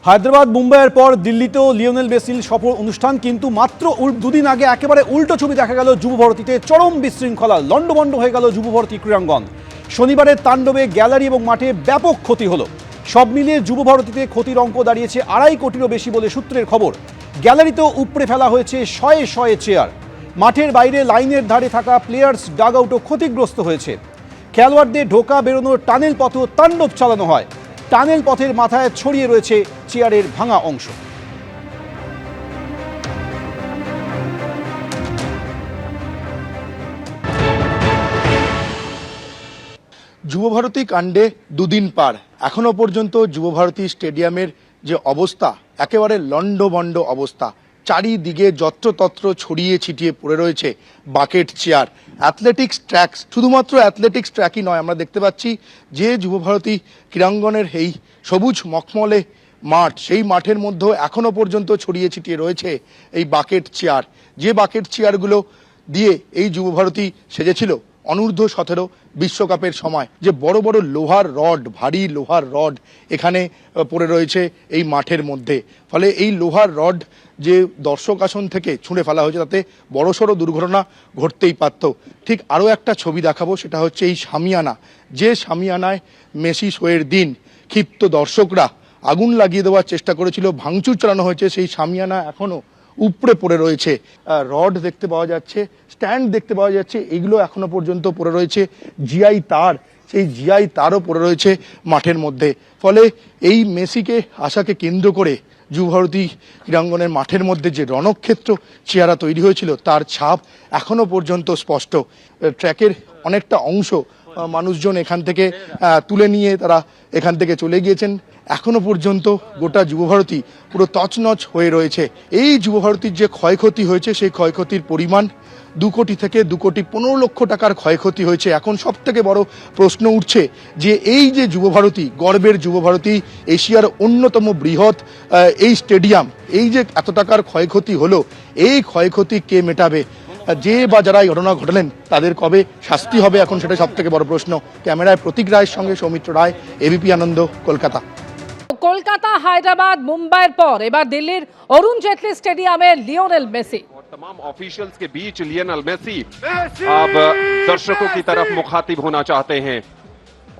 হায়দ্রাবাদ মুম্বাইয়ের পর দিল্লিতেও লিওনেল মেসির সফর অনুষ্ঠান, কিন্তু মাত্র দুদিন আগে একেবারে উল্টো ছবি দেখা গেল যুবভারতীতে। চরম বিশৃঙ্খলা, লন্ডভন্ড হয়ে গেল যুবভারতী ক্রীড়াঙ্গন। শনিবারের তাণ্ডবে গ্যালারি এবং মাঠে ব্যাপক ক্ষতি হলো। সব মিলিয়ে যুবভারতীতে ক্ষতির অঙ্ক দাঁড়িয়েছে 2.5 কোটিরও বেশি বলে সূত্রের খবর। গ্যালারিতেও উপড়ে ফেলা হয়েছে শয়ে শয়ে চেয়ার। মাঠের বাইরে লাইনের ধারে থাকা প্লেয়ার্স ডাগ আউটও ক্ষতিগ্রস্ত হয়েছে। খেলোয়াড়দের ঢোকা বেরোনোর টানেল পথও তাণ্ডব চালানো হয়। টানেল পথের মাথায় ছড়িয়ে রয়েছে চেয়ারের ভাঙা অংশ। যুবভারতী কাণ্ডে দুদিন পার, এখনো পর্যন্ত যুবভারতী স্টেডিয়ামের যে অবস্থা একেবারে লন্ডভন্ড অবস্থা। চারিদিকে যত্রতত্র ছড়িয়ে ছিটিয়ে পড়ে রয়েছে বাকেট চেয়ার। অ্যাথলেটিক্স ট্র্যাক, শুধুমাত্র অ্যাথলেটিক্স ট্র্যাকই নয়, আমরা দেখতে পাচ্ছি যে যুবভারতী ক্রীড়াঙ্গনের এই সবুজ মখমলে মাঠ, সেই মাঠের মধ্যেও এখনো পর্যন্ত ছড়িয়ে ছিটিয়ে রয়েছে এই বাকেট চেয়ার। যে বাকেট চেয়ারগুলো দিয়ে এই যুবভারতী সেজেছিল অনূর্ধ্ব-17 বিশ্বকাপের সময়। যে বড় বড় লোহার রড, ভারী লোহার রড এখানে পড়ে রয়েছে এই মাঠের মধ্যে। ফলে এই লোহার রড যে দর্শক আসন থেকে ছুঁড়ে ফেলা হয়েছে, তাতে বড়সড় দুর্ঘটনা ঘটতেই পারত। ঠিক আরও একটা ছবি দেখাবো, সেটা হচ্ছে এই শামিয়ানা। যে শামিয়ানায় মেসি শোয়ের দিন ক্ষিপ্ত দর্শকরা আগুন লাগিয়ে দেওয়ার চেষ্টা করেছিল, ভাঙচুর চালানো হয়েছে, সেই শামিয়ানা এখনো উপড়ে পড়ে রয়েছে। রড দেখতে পাওয়া যাচ্ছে, স্ট্যান্ড দেখতে পাওয়া যাচ্ছে, এগুলো এখনো পর্যন্ত পড়ে রয়েছে। জিআই তার, সেই জিআই তারও পড়ে রয়েছে মাঠের মধ্যে। ফলে এই মেসিকে আশাকে কেন্দ্র করে যুবভারতী ক্রীড়াঙ্গনের মাঠের মধ্যে যে রণক্ষেত্র চেহারা তৈরি হয়েছিল, তার ছাপ এখনো পর্যন্ত স্পষ্ট। ট্র্যাকের অনেকটা অংশ মানুষজন এখান থেকে তুলে নিয়ে তারা এখান থেকে চলে গিয়েছেন। এখনো পর্যন্ত গোটা যুবভারতী পুরো তছনছ হয়ে রয়েছে। এই যুবভারতীর যে ক্ষয়ক্ষতি হয়েছে, সেই ক্ষয়ক্ষতির পরিমাণ 2 কোটি থেকে 2 কোটি 15 লক্ষ টাকার ক্ষয়ক্ষতি হয়েছে। এখন সব থেকে বড় প্রশ্ন উঠছে যে এই যে যুবভারতী, গর্বের যুবভারতী, এশিয়ার অন্যতম বৃহৎ এই স্টেডিয়াম, এই যে এত টাকার ক্ষয়ক্ষতি হলো, এই ক্ষয়ক্ষতি কে মেটাবে? যে বা যারা এই ঘটনা ঘটালেন তাদের কবে শাস্তি হবে, এখন সেটা সব থেকে বড় প্রশ্ন। ক্যামেরায় প্রতীক রায়ের সঙ্গে সৌমিত্র রায়, এবিপি আনন্দ, কলকাতা। কলকাতা, হায়দ্রাবাদ, মুম্বাইয়ের পর এবার দিল্লির অরুণ জেটলি স্টেডিয়ামে লিওনেল মেসি। तमाम ऑफिशियल्स के बीच लियोनेल मेसी अब दर्शकों की तरफ मुखातिब होना चाहते हैं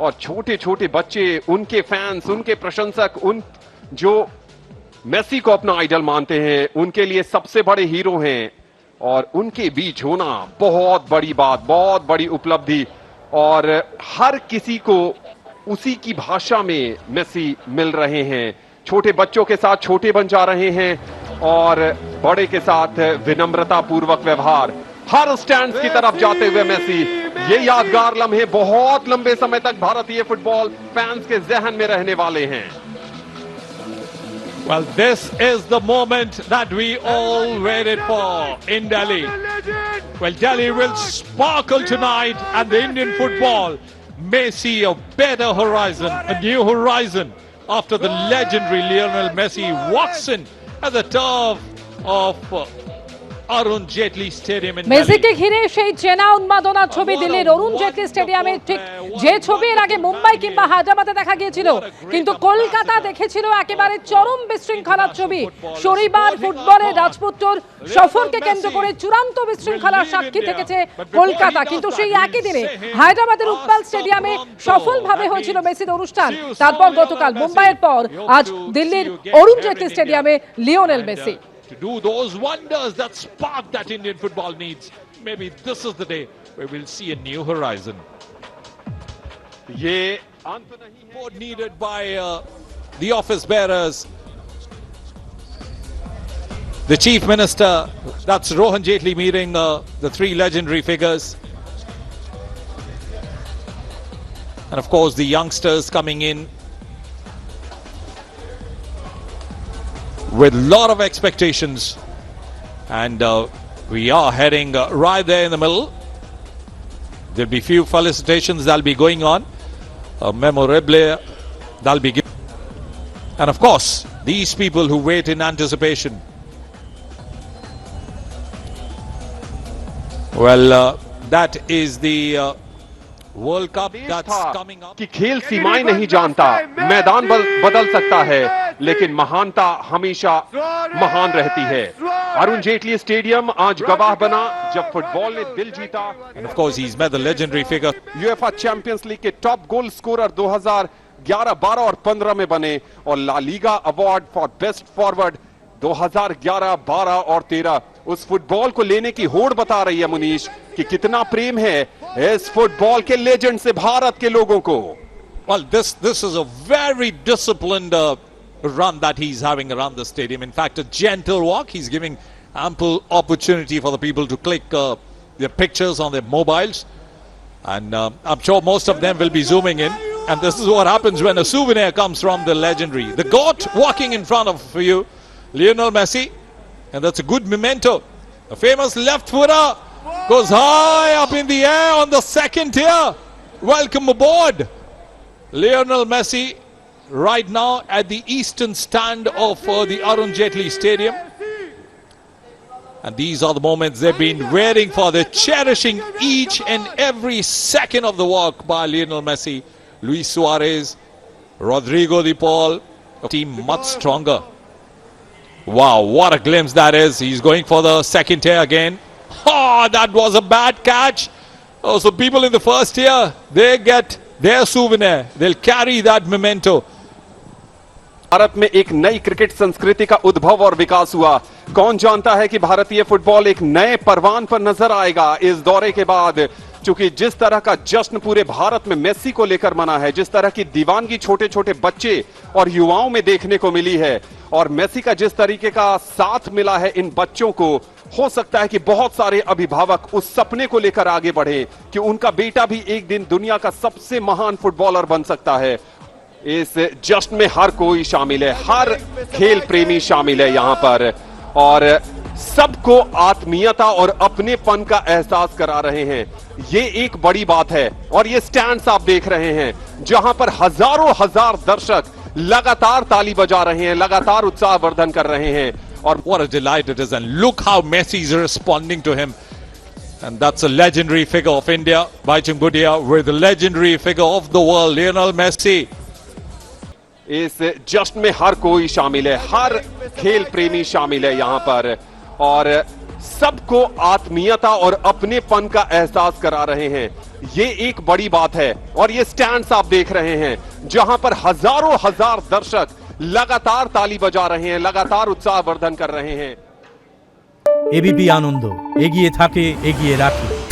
और छोटे छोटे बच्चे, उनके फैंस, उनके प्रशंसक, उन जो मेसी को अपना आइडल मानते हैं, उनके लिए सबसे बड़े हीरो हैं और उनके बीच होना बहुत बड़ी बात, बहुत बड़ी उपलब्धि। और हर किसी को उसी की भाषा में मेसी मिल रहे हैं। छोटे बच्चों के साथ छोटे बन जा रहे हैं और बड़े के साथ विनम्रता पूर्वक व्यवहार। हर स्टैंड की तरफ जाते हुए मेसी, ये यादगार लम्हे बहुत लंबे समय तक भारतीय फुटबॉल फैंस के जहन में रहने वाले हैं। Well, this is the moment that we all waited for in Delhi. Well, Delhi will sparkle tonight, and the Indian football may see a better horizon, a new horizon, after the legendary Lionel Messi walks in at the turf of Arun Jaitley stadium. মেসিকে ঘিরে সেই চেনা উন্মাদনার ছবি দিল্লির অরুণ জেটলি স্টেডিয়ামে, ঠিক যে ছবি এর আগে মুম্বাই কিংবা হায়দ্রাবাদে দেখা গিয়েছিল, কিন্তু কলকাতা দেখেছিল একেবারে চরম বিশৃঙ্খলার ছবি। শনিবার ফুটবলের রাজপুত্রর সফরকে কেন্দ্র করে চূড়ান্ত বিশৃঙ্খলার সাক্ষী থেকেছে কলকাতা, কিন্তু সেই একই দিনে হায়দ্রাবাদের উপ্পাল স্টেডিয়ামে সফলভাবে হয়েছিল মেসির অনুষ্ঠান। তারপর গতকাল মুম্বাইয়ের পর আজ দিল্লির অরুণ জেটলি স্টেডিয়ামে Lionel Messi. To do those wonders, that spark that Indian football needs. Maybe this is the day where we'll see a new horizon. Support needed by the office bearers. The Chief Minister, that's Rohan Jaitley, meeting the 3 legendary figures. And of course the youngsters coming in with a lot of expectations, and we are heading right there in the middle. There'll be few felicitations that'll be going on, memorabilia that'll be given, and of course these people who wait in anticipation. Well, that is the world cup कि खेल सीमाएं नहीं जानता, मैदान बदल सकता है, लेकिन महानता हमेशा महान रहती है। अरुण जेटली स्टेडियम आज गवाह बना जब फुटबॉल ने दिल जीता। And of course, he's met the legendary figure. UEFA Champions League के टॉप गोल स्कोरर 2011, 12 और 15 में बने और La Liga award for best forward 2011, 12 और 13। उस फुटबॉल को लेने की होड़ बता रही है मुनीश कि कितना प्रेम है इस फुटबॉल के लेजेंड से भारत के लोगों को। Well, this is a very disciplined run that he's having around the stadium. In fact, a gentle walk. He's giving ample opportunity for the people to click their pictures on their mobiles. And I'm sure most of them will be zooming in. And this is what happens when a souvenir comes from the legendary. The GOAT walking in front of you, Lionel Messi. And that's a good memento. A famous left footer goes high up in the air on the second tier. Welcome aboard, Lionel Messi, right now at the eastern stand of the Arun Jaitley Stadium. And these are the moments they've been waiting for. They're cherishing each and every second of the walk by Lionel Messi, Luis Suarez, Rodrigo de Paul. A team much stronger. Wow, what a glimpse that is. He's going for the second tier again. Oh, that was a bad catch. Oh, so people in the first tier, they get their souvenir. They'll carry that memento. Bharat में एक नई cricket संस्कृति का उद्भव और विकास हुआ। कौन जानता है कि भारतीय फुटबॉल एक नए परवान पर नजर आएगा इस दौरे के बाद। क्योंकि जिस तरह का जश्न पूरे भारत में मेसी को लेकर मना है, जिस तरह की दीवानगी छोटे छोटे बच्चे और युवाओं में देखने को मिली है, और मेसी का जिस तरीके का साथ मिला है इन बच्चों को, हो सकता है कि बहुत सारे अभिभावक उस सपने को लेकर आगे बढ़े कि उनका बेटा भी एक दिन दुनिया का सबसे महान फुटबॉलर बन सकता है। इस जश्न में हर कोई शामिल है, हर खेल प्रेमी शामिल है यहां पर, और सबको आत्मीयता और अपनेपन का एहसास करा रहे हैं। ये एक बड़ी बात है। और ये स्टैंड्स आप देख रहे हैं जहां पर हजारों हजार दर्शक लगातार ताली बजा रहे हैं, लगातार उत्साहवर्धन कर रहे हैं। Or what a delight it is, and look how Messi is responding to him. And that's a legendary figure of India, Baichung Bhutia, with the legendary figure of the world, Lionel Messi. इस जश्न में हर कोई शामिल है, हर खेल प्रेमी शामिल है यहां पर, और सबको आत्मीयता और अपनेपन का एहसास करा रहे हैं। ये एक बड़ी बात है। और ये स्टैंड्स आप देख रहे हैं जहां पर हजारों हजार दर्शक लगातार ताली बजा रहे हैं, लगातार उत्साहवर्धन कर रहे हैं। एबीपी आनंद एगिए थाके एगिए राखे।